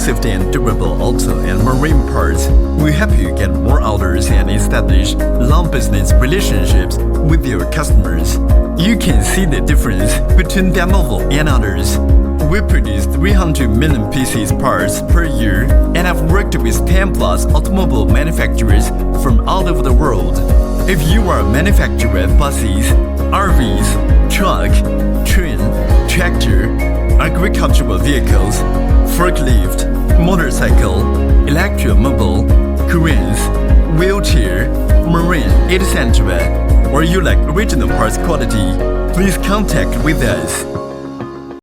exclusive and durable auto and marine parts will help you get more orders and establish long business relationships with your customers. You can see the difference between DAMAVO and others. We produce 300 million pieces parts per year and have worked with 10 plus automobile manufacturers from all over the world. If you are a manufacturer of buses, RVs, truck, train, tractor, agricultural vehicles, forklift, motorcycle, electromobile, cranes, wheelchair, marine, etc., or you like original parts quality, please contact with us.